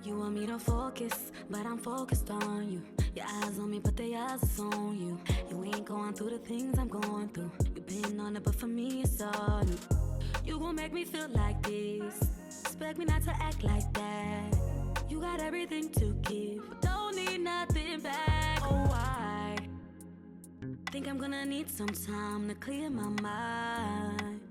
You want me to focus, but I'm focused on you. Your eyes on me, but their eyes is on you. You ain't going through the things I'm going through. You been on it, but for me it's all new. You gon' make me feel like this. Expect me not to act like that. You got everything to give, but don't need nothing back. Oh, I think I'm gonna need some time to clear my mind.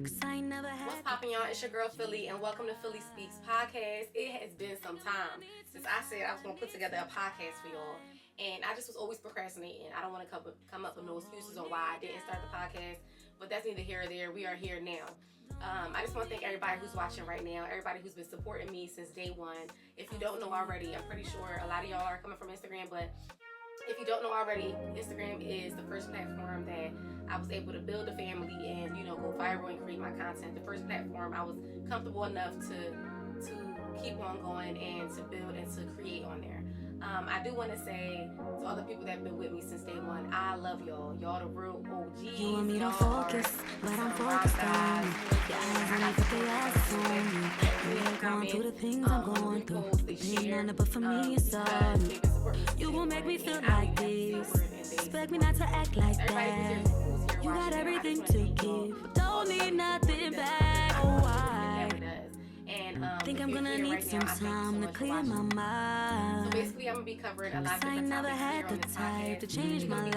Cause I ain't never had. What's poppin', y'all? It's your girl Philly, and welcome to Philly Speaks Podcast. It has been some time since I said I was gonna put together a podcast for y'all, and I just was always procrastinating. I don't want to come up with no excuses on why I didn't start the podcast, but that's neither here or there. We are here now. I just want to thank everybody who's watching right now, everybody who's been supporting me since day one. If you don't know already, I'm pretty sure a lot of y'all are coming from Instagram, but if you don't know already, Instagram is the first platform that I was able to build a family and, go viral and create my content. The first platform I was comfortable enough to keep on going and to build and to create on there. I do want to say to all the people that have been with me since day one, I love y'all. Y'all the real OGs. You want me to focus, but I'm focused on you. Your eyes on me, but they eyes on you. You ain't going through the things I'm going through. Being on it, but for me it's all new. You gon' make me feel like this. Expect me not to act like that. You got everything to give, but don't need nothing back. Oh, I think I'm gonna need some time to clear my mind. So basically, I'm gonna be covering a lot of different I never topics had the type to change my life.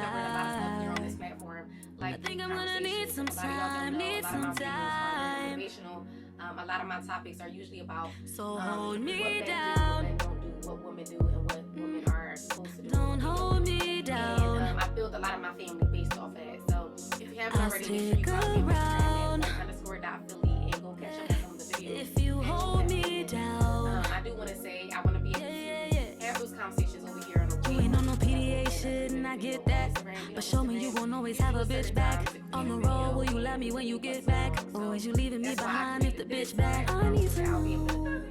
I think I'm gonna need some time, need some time. A lot of my topics are usually about so hold me what down. men do, what women do, and what women are supposed to do. Don't hold me down. And I built a lot of my family based off of that. So if you haven't already, make sure you stick follow me around. _.Philly and go catch up on some of the videos. If you hold me down, I do want to say I want to be able to have those conversations over here on the you ain't on no PDA shit, and I get that. But show me you gon' always have a bitch back. On the road, will you love me when you get back? Or is you leaving me behind if the bitch back? I need to know.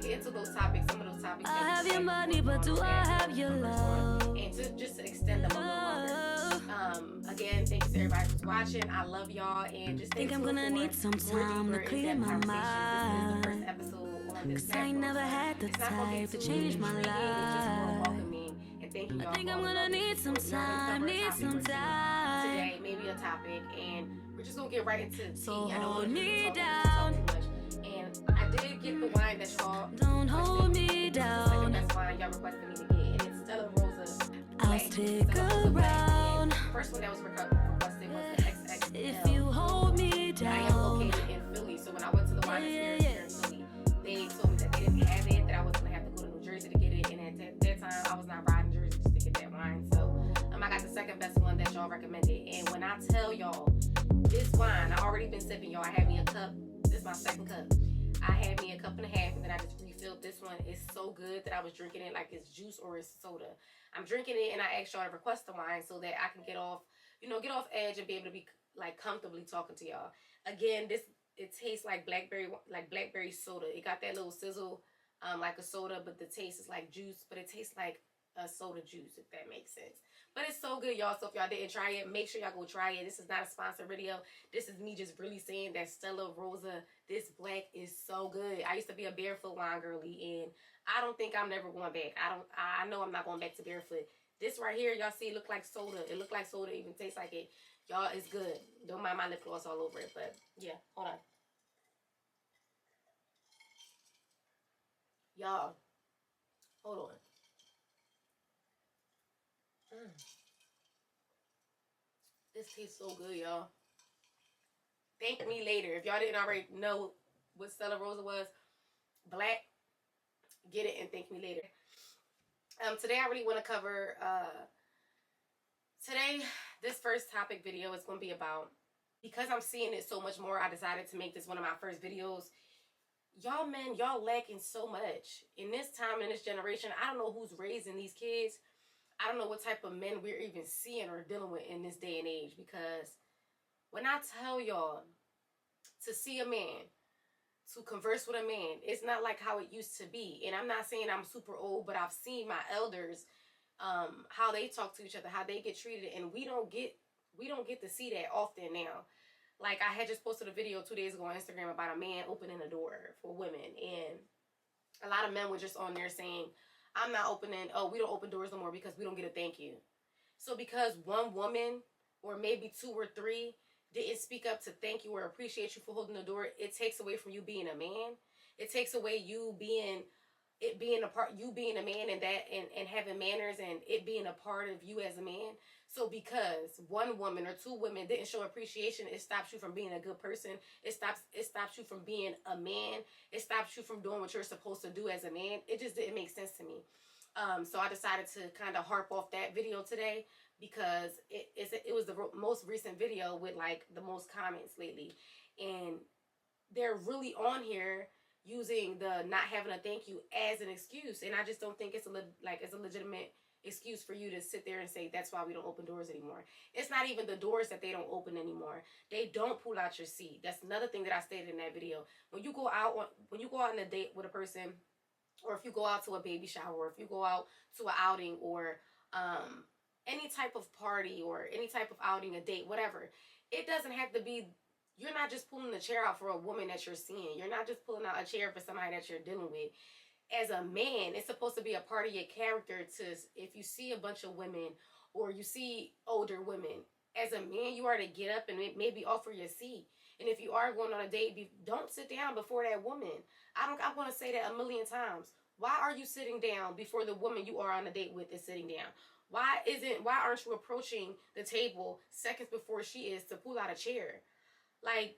Get into those topics, some of those topics. I have your money, but do I have your love? And just to extend them a little longer. Again, thanks to everybody who's watching. I love y'all, and just think I'm gonna need some time to clear my mind. This is the first episode on this Cause I ain't never had the type to change my life. I think I'm gonna need some time, today, maybe a topic, and we're just gonna get right into the tea. So I don't hold want to me talk down. too much. And I did get the wine that y'all don't hold me down. That's wine y'all requested me to get, and it's Stella Rosa. I'll stick around. First one that was requested was the XXL. If you hold me down. I am located in Philly, so when I went to the wine here in Philly, they told me that they didn't have it, that I was gonna have to go to New Jersey to get it, and at that time I was not riding Jersey just to get that wine. So I got the second best one that y'all recommended, and when I tell y'all this wine, I already been sipping, y'all. I had me a cup. This is my second cup. I had me a cup and a half, and then I just refilled this one. It's so good that I was drinking it like it's juice or it's soda. I'm drinking it, and I asked y'all to request the wine so that I can get off edge and be able to be like comfortably talking to y'all. Again, it tastes like blackberry soda. It got that little sizzle, like a soda, but the taste is like juice, but it tastes like a soda juice, if that makes sense. But it's so good, y'all. So if y'all didn't try it, make sure y'all go try it. This is not a sponsored video. This is me just really saying that Stella Rosa, this black is so good. I used to be a barefoot wine girly, and I don't think I'm never going back. I know I'm not going back to barefoot. This right here, y'all see, it look like soda. It look like soda, even tastes like it. Y'all, it's good. Don't mind my lip gloss all over it, but yeah, hold on. Y'all, hold on. This tastes so good, y'all. Thank me later. If y'all didn't already know what Stella Rosa was, black, get it and thank me later. Today I really want to cover, this first topic video is going to be about, because I'm seeing it so much more, I decided to make this one of my first videos. Y'all men, y'all lacking so much. In this time, in this generation, I don't know who's raising these kids. I don't know what type of men we're even seeing or dealing with in this day and age, because when I tell y'all to see a man, to converse with a man, it's not like how it used to be. And I'm not saying I'm super old, but I've seen my elders, how they talk to each other, how they get treated, and we don't get to see that often now. Like, I had just posted a video 2 days ago on Instagram about a man opening a door for women, and a lot lot of men were just on there saying, I'm not opening, oh, we don't open doors no more because we don't get a thank you. So because one woman, or maybe 2 or 3, didn't speak up to thank you or appreciate you for holding the door, it takes away from you being a man. It takes away you being a man, and that and having manners, and it being a part of you as a man. So because one woman or 2 women didn't show appreciation, it stops you from being a good person. It stops you from being a man. It stops you from doing what you're supposed to do as a man. It just didn't make sense to me. So I decided to kind of harp off that video today, because it was the most recent video with like the most comments lately, and they're really on here using the not having a thank you as an excuse, and I just don't think it's a legitimate excuse for you to sit there and say that's why we don't open doors anymore. It's not even the doors that they don't open anymore. They don't pull out your seat. That's another thing that I stated in that video. When you go out on a date with a person, or if you go out to a baby shower, or if you go out to an outing, or any type of party, or any type of outing, a date, whatever, it doesn't have to be, you're not just pulling the chair out for a woman that you're seeing. You're not just pulling out a chair for somebody that you're dealing with. As a man, it's supposed to be a part of your character to, if you see a bunch of women, or you see older women, as a man, you are to get up and maybe offer your seat. And if you are going on a date, don't sit down before that woman. I'm going to say that a million times. Why are you sitting down before the woman you are on a date with is sitting down? Why aren't you approaching the table seconds before she is to pull out a chair? Like,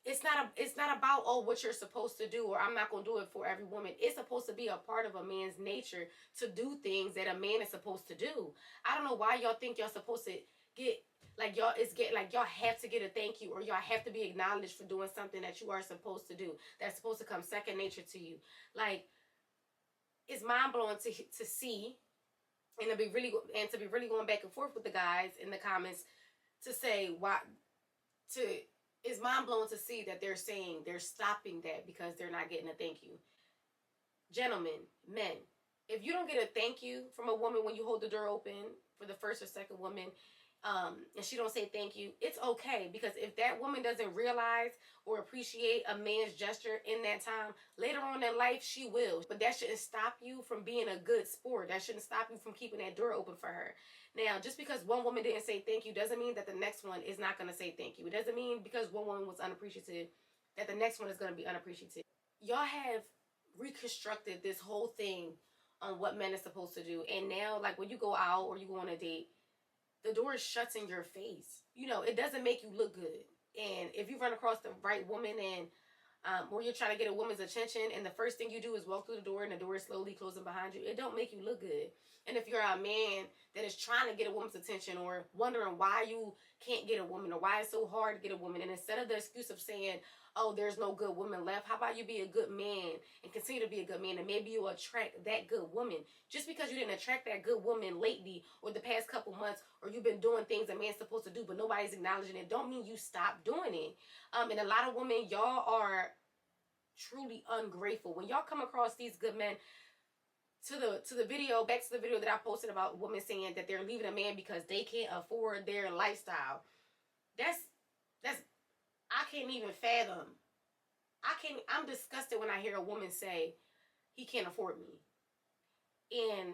it's not about, oh, what you're supposed to do, or I'm not going to do it for every woman. It's supposed to be a part of a man's nature to do things that a man is supposed to do. I don't know why y'all think y'all supposed to get, like, y'all have to get a thank you, or y'all have to be acknowledged for doing something that you are supposed to do. That's supposed to come second nature to you. Like, it's mind-blowing to see, and to be really going back and forth with the guys in the comments to say it's mind-blowing to see that they're saying they're stopping that because they're not getting a thank you. Gentlemen, men, if you don't get a thank you from a woman when you hold the door open for the first or second woman, and she don't say thank you, it's okay. Because if that woman doesn't realize or appreciate a man's gesture in that time, later on in life, she will. But that shouldn't stop you from being a good sport. That shouldn't stop you from keeping that door open for her. Now, just because one woman didn't say thank you doesn't mean that the next one is not going to say thank you. It doesn't mean because one woman was unappreciative that the next one is going to be unappreciative. Y'all have reconstructed this whole thing on what men are supposed to do. And now, like, when you go out or you go on a date, the door shuts in your face. You know, it doesn't make you look good. And if you run across the right woman, and or you're trying to get a woman's attention, and the first thing you do is walk through the door and the door is slowly closing behind you, it don't make you look good. And if you're a man that is trying to get a woman's attention, or wondering why you can't get a woman, or why it's so hard to get a woman, and instead of the excuse of saying, oh, there's no good woman left, how about you be a good man and continue to be a good man, and maybe you'll attract that good woman. Just because you didn't attract that good woman lately, or the past couple months, or you've been doing things a man's supposed to do but nobody's acknowledging it, don't mean you stop doing it. And a lot of women, y'all are truly ungrateful. When y'all come across these good men, to the video, back to the video that I posted about women saying that they're leaving a man because they can't afford their lifestyle. That's I can't even fathom. I'm disgusted when I hear a woman say, he can't afford me. And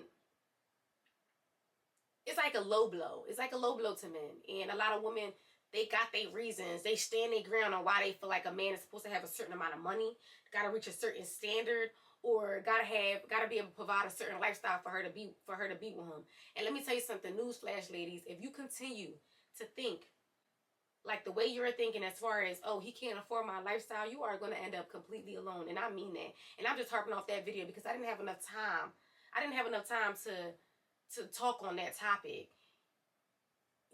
it's like a low blow. It's like a low blow to men. And a lot of women, they got their reasons. They stand their ground on why they feel like a man is supposed to have a certain amount of money, got to reach a certain standard, or got to be able to provide a certain lifestyle for her to be with him. And let me tell you something, newsflash, ladies, if you continue to think like the way you're thinking, as far as, oh, he can't afford my lifestyle, you are going to end up completely alone. And I mean that. And I'm just harping off that video because I didn't have enough time. I didn't have enough time to talk on that topic.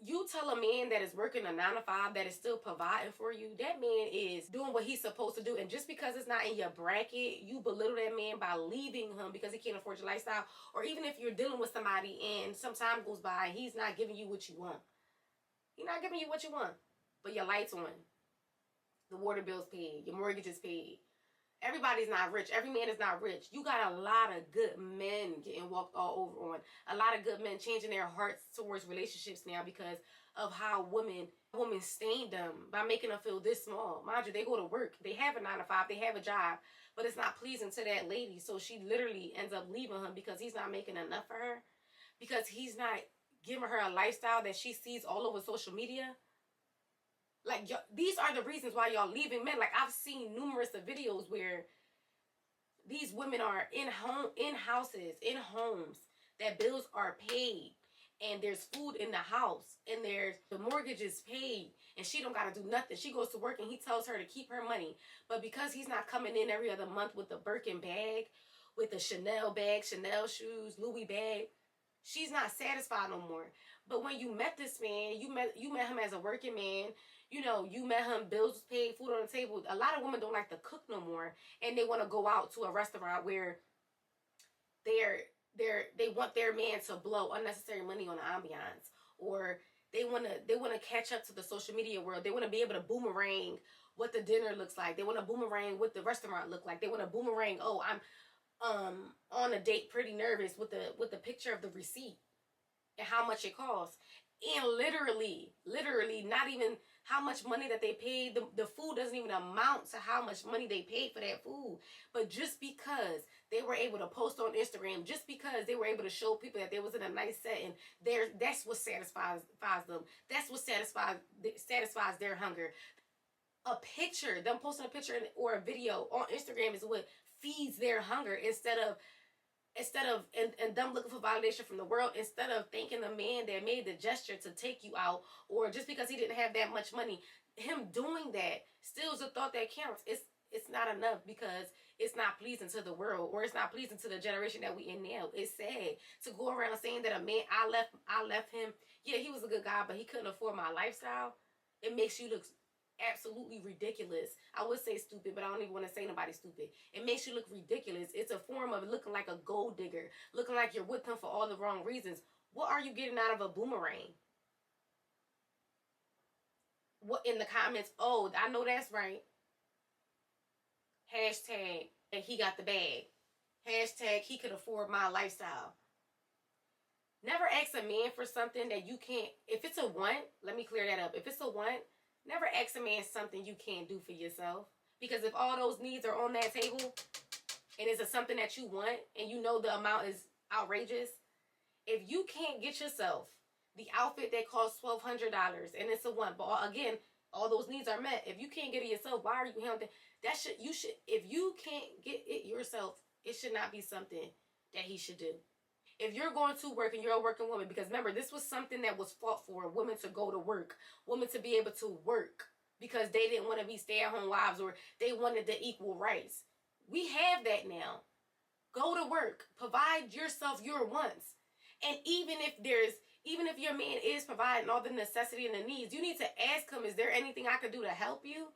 You tell a man that is working a 9-to-5 that is still providing for you, that man is doing what he's supposed to do. And just because it's not in your bracket, you belittle that man by leaving him because he can't afford your lifestyle. Or even if you're dealing with somebody and some time goes by and he's not giving you what you want. He's not giving you what you want. But your lights on. The water bill's paid. Your mortgage is paid. Everybody's not rich. Every man is not rich. You got a lot of good men getting walked all over on. A lot of good men changing their hearts towards relationships now because of how women women stained them by making them feel this small. Mind you, they go to work. They have a 9 to 5. They have a job. But it's not pleasing to that lady. So she literally ends up leaving him because he's not making enough for her. Because he's not giving her a lifestyle that she sees all over social media. Like, these are the reasons why y'all leaving men. Like, I've seen numerous of videos where these women are in houses, in homes, that bills are paid. And there's food in the house, and the mortgage is paid, and she don't gotta do nothing. She goes to work, and he tells her to keep her money. But because he's not coming in every other month with a Birkin bag, with a Chanel bag, Chanel shoes, Louis bag, she's not satisfied no more. But when you met this man, you met him as a working man. You know, you met him, bills paid, food on the table. A lot of women don't like to cook no more, and they want to go out to a restaurant where they want their man to blow unnecessary money on the ambiance, or they want to catch up to the social media world. They want to be able to boomerang what the dinner looks like. They want to boomerang what the restaurant look like. They want to boomerang, oh, I'm on a date pretty nervous, with the picture of the receipt and how much it costs. And literally not even how much money that they paid. The food doesn't even amount to how much money they paid for that food. But just because they were able to post on Instagram, just because they were able to show people that they was in a nice setting, that's what satisfies them. That's what satisfies their hunger. A picture, them posting a picture or a video on Instagram is what feeds their hunger, instead of and them looking for validation from the world, instead of thanking the man that made the gesture to take you out, or just because he didn't have that much money, him doing that still is a thought that counts. It's not enough, because it's not pleasing to the world, or it's not pleasing to the generation that we in now. It's sad to go around saying that a man, I left him. Yeah, he was a good guy, but he couldn't afford my lifestyle. It makes you look absolutely ridiculous. I would say stupid, but I don't even want to say nobody stupid. It makes you look ridiculous. It's a form of looking like a gold digger, looking like you're with him for all the wrong reasons. What are you getting out of a boomerang? What in the comments? Oh, I know that's right. Hashtag, and he got the bag. Hashtag, he could afford my lifestyle. Never ask a man for something that you can't. If it's a want, let me clear that up. If it's a want, never ask a man something you can't do for yourself. Because if all those needs are on that table, and it's something that you want, and you know the amount is outrageous, if you can't get yourself the outfit that costs $1,200 and it's a want, but again, all those needs are met. If you can't get it yourself, why are you handling that? If you can't get it yourself, it should not be something that he should do. If you're going to work and you're a working woman, because remember, this was something that was fought for, women to go to work, women to be able to work, because they didn't want to be stay-at-home wives, or they wanted the equal rights. We have that now. Go to work, provide yourself your wants. And even if your man is providing all the necessity and the needs, you need to ask him, is there anything I could do to help you?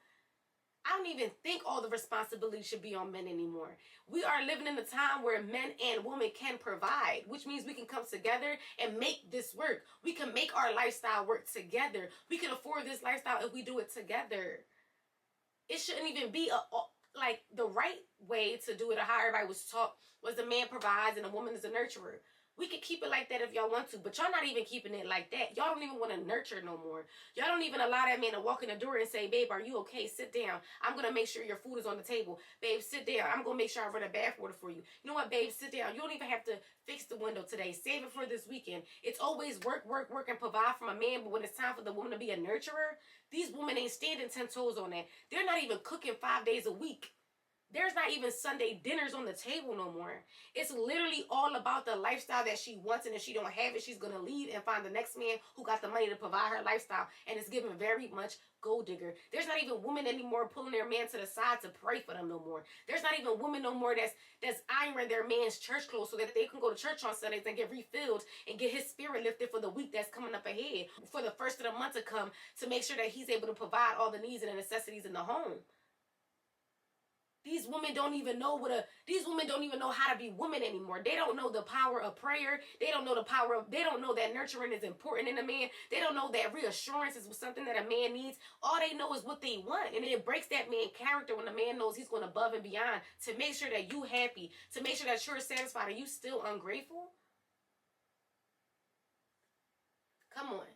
I don't even think all the responsibility should be on men anymore. We are living in a time where men and women can provide, which means we can come together and make this work. We can make our lifestyle work together. We can afford this lifestyle if we do it together. It shouldn't even be like the right way to do it, or how everybody was taught, was the man provides and the woman is a nurturer. We could keep it like that if y'all want to, but y'all not even keeping it like that. Y'all don't even want to nurture no more. Y'all don't even allow that man to walk in the door and say, babe, are you okay? Sit down. I'm going to make sure your food is on the table. Babe, sit down. I'm going to make sure I run a bath water for you. You know what, babe? Sit down. You don't even have to fix the window today. Save it for this weekend. It's always work, work, work, and provide from a man, but when it's time for the woman to be a nurturer, these women ain't standing 10 toes on that. They're not even cooking 5 days a week. There's not even Sunday dinners on the table no more. It's literally all about the lifestyle that she wants, and if she don't have it, she's going to leave and find the next man who got the money to provide her lifestyle, and it's given very much gold digger. There's not even women anymore pulling their man to the side to pray for them no more. There's not even women no more that's ironing their man's church clothes so that they can go to church on Sundays and get refilled and get his spirit lifted for the week that's coming up ahead, for the first of the month to come, to make sure that he's able to provide all the needs and the necessities in the home. These women don't even know how to be women anymore. They don't know the power of prayer. They don't know they don't know that nurturing is important in a man. They don't know that reassurance is something that a man needs. All they know is what they want. And it breaks that man's character when the man knows he's going above and beyond to make sure that you happy, to make sure that you're satisfied. Are you still ungrateful? Come on.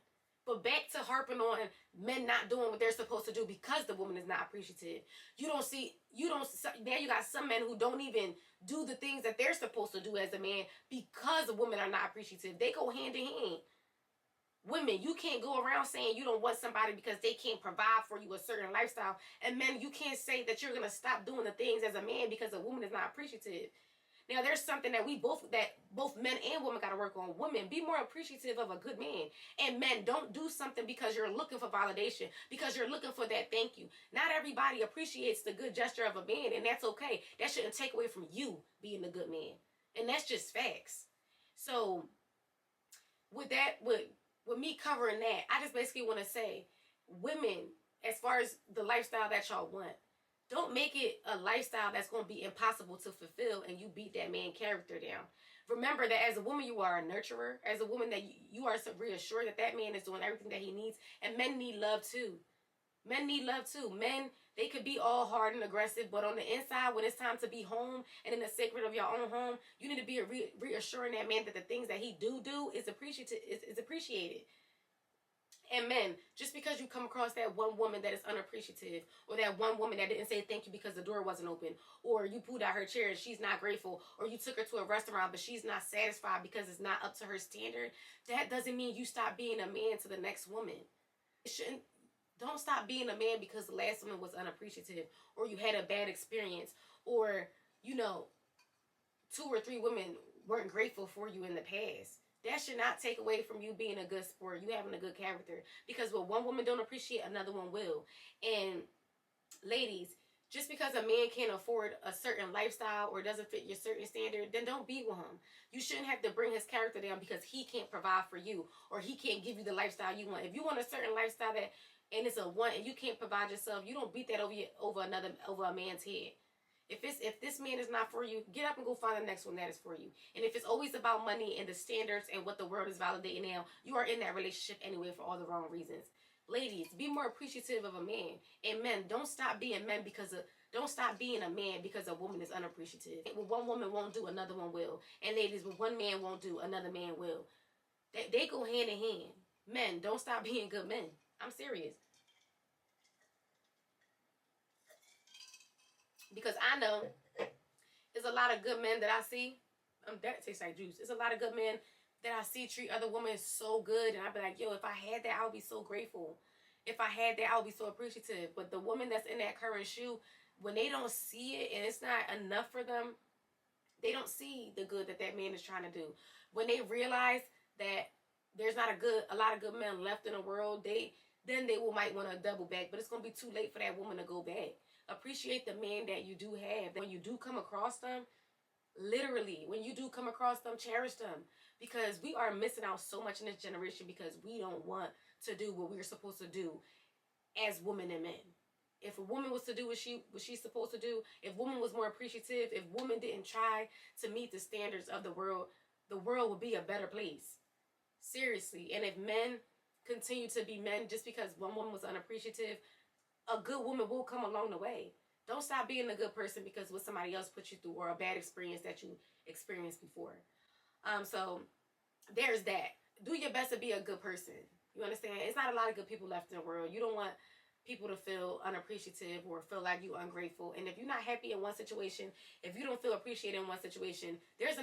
But back to harping on men not doing what they're supposed to do because the woman is not appreciative. Now you got some men who don't even do the things that they're supposed to do as a man because the women are not appreciative. They go hand in hand. Women, you can't go around saying you don't want somebody because they can't provide for you a certain lifestyle. And men, you can't say that you're going to stop doing the things as a man because a woman is not appreciative. Now, there's something that both men and women got to work on. Women, be more appreciative of a good man. And men, don't do something because you're looking for validation, because you're looking for that thank you. Not everybody appreciates the good gesture of a man, and that's okay. That shouldn't take away from you being a good man. And that's just facts. So, with me covering that, I just basically want to say, women, as far as the lifestyle that y'all want, don't make it a lifestyle that's going to be impossible to fulfill and you beat that man character down. Remember that as a woman, you are a nurturer. As a woman, that you are reassured that that man is doing everything that he needs. And men need love too. Men need love too. Men, they could be all hard and aggressive, but on the inside, when it's time to be home and in the sacred of your own home, you need to be reassuring that man that the things that he do is appreciated. And men, just because you come across that one woman that is unappreciative, or that one woman that didn't say thank you because the door wasn't open, or you pulled out her chair and she's not grateful, or you took her to a restaurant but she's not satisfied because it's not up to her standard, that doesn't mean you stop being a man to the next woman. Don't stop being a man because the last woman was unappreciative, or you had a bad experience, or, 2 or 3 women weren't grateful for you in the past. That should not take away from you being a good sport, you having a good character. Because what one woman don't appreciate, another one will. And ladies, just because a man can't afford a certain lifestyle or doesn't fit your certain standard, then don't be with him. You shouldn't have to bring his character down because he can't provide for you, or he can't give you the lifestyle you want. If you want a certain lifestyle and it's a want and you can't provide yourself, you don't beat that over a man's head. If this man is not for you, get up and go find the next one that is for you. And if it's always about money and the standards and what the world is validating now, you are in that relationship anyway for all the wrong reasons. Ladies, be more appreciative of a man. And men, don't stop being a man because a woman is unappreciative. What one woman won't do, another one will. And ladies, what one man won't do, another man will. They go hand in hand. Men, don't stop being good men. I'm serious. Because I know there's a lot of good men that I see. That tastes like juice. There's a lot of good men that I see treat other women so good. And I'd be like, yo, if I had that, I would be so grateful. If I had that, I would be so appreciative. But the woman that's in that current shoe, when they don't see it and it's not enough for them, they don't see the good that that man is trying to do. When they realize that there's not a lot of good men left in the world, then they might want to double back. But it's going to be too late for that woman to go back. Appreciate the man that you do have. When you do come across them, literally, when you do come across them, cherish them. Because we are missing out so much in this generation because we don't want to do what we're supposed to do as women and men. If a woman was to do what she's supposed to do, if woman was more appreciative, if woman didn't try to meet the standards of the world would be a better place. Seriously. And if men continue to be men just because one woman was unappreciative, a good woman will come along the way. Don't stop being a good person because what somebody else put you through or a bad experience that you experienced before. So there's that. Do your best to be a good person. You understand? It's not a lot of good people left in the world. You don't want people to feel unappreciative or feel like you ungrateful. And if you're not happy in one situation, if you don't feel appreciated in one situation, there's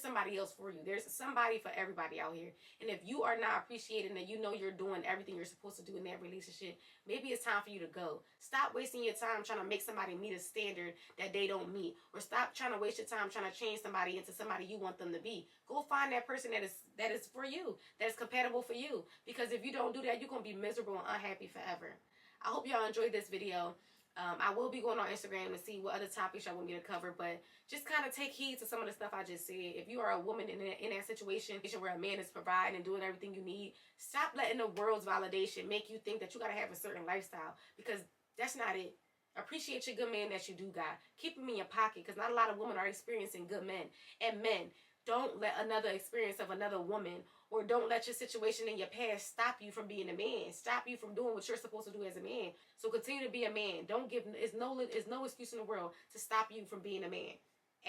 somebody else for you. There's somebody for everybody out here. And if you are not appreciated and you know you're doing everything you're supposed to do in that relationship, maybe it's time for you to go. Stop wasting your time trying to make somebody meet a standard that they don't meet. Or stop trying to waste your time trying to change somebody into somebody you want them to be. Go find that person that is for you, that is compatible for you. Because if you don't do that, you're going to be miserable and unhappy forever. I hope y'all enjoyed this video. I will be going on Instagram to see what other topics y'all want me to cover, but just kind of take heed to some of the stuff I just said. If you are a woman in that situation where a man is providing and doing everything you need, stop letting the world's validation make you think that you got to have a certain lifestyle, because that's not it. Appreciate your good man that you do got. Keep them in your pocket, because not a lot of women are experiencing good men. And men, don't let another experience of another woman, or don't let your situation in your past stop you from being a man, stop you from doing what you're supposed to do as a man. So continue to be a man. It's no excuse in the world to stop you from being a man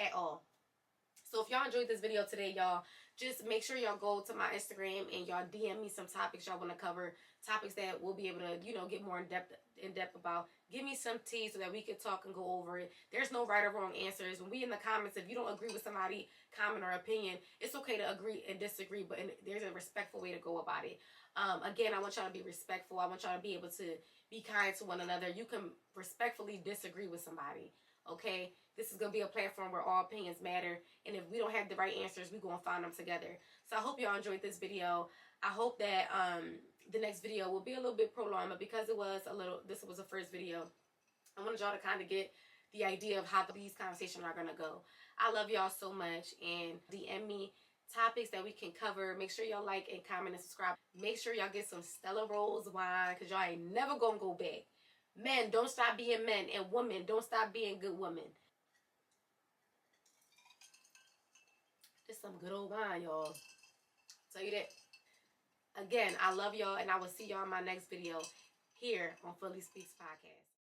at all. So if y'all enjoyed this video today, y'all, just make sure y'all go to my Instagram and y'all DM me some topics y'all want to cover, topics that we'll be able to, you know, get more in depth about. Give me some tea so that we can talk and go over it. There's no right or wrong answers. When we in the comments, if you don't agree with somebody comment or opinion, it's okay to agree and disagree, but there's a respectful way to go about it. Again, I want y'all to be respectful. I want y'all to be able to be kind to one another. You can respectfully disagree with somebody. Okay, this is going to be a platform where all opinions matter, and if we don't have the right answers, we're going to find them together. So I hope y'all enjoyed this video. I hope that the next video will be a little bit prolonged, but because this was the first video, I wanted y'all to kind of get the idea of how these conversations are going to go. I love y'all so much, and DM me topics that we can cover. Make sure y'all like and comment and subscribe. Make sure y'all get some Stella Rose wine, because y'all ain't never going to go back. Men, don't stop being men, and women, don't stop being good women. This some good old wine, y'all. Tell you that. Again, I love y'all, and I will see y'all in my next video here on Fully Speaks Podcast.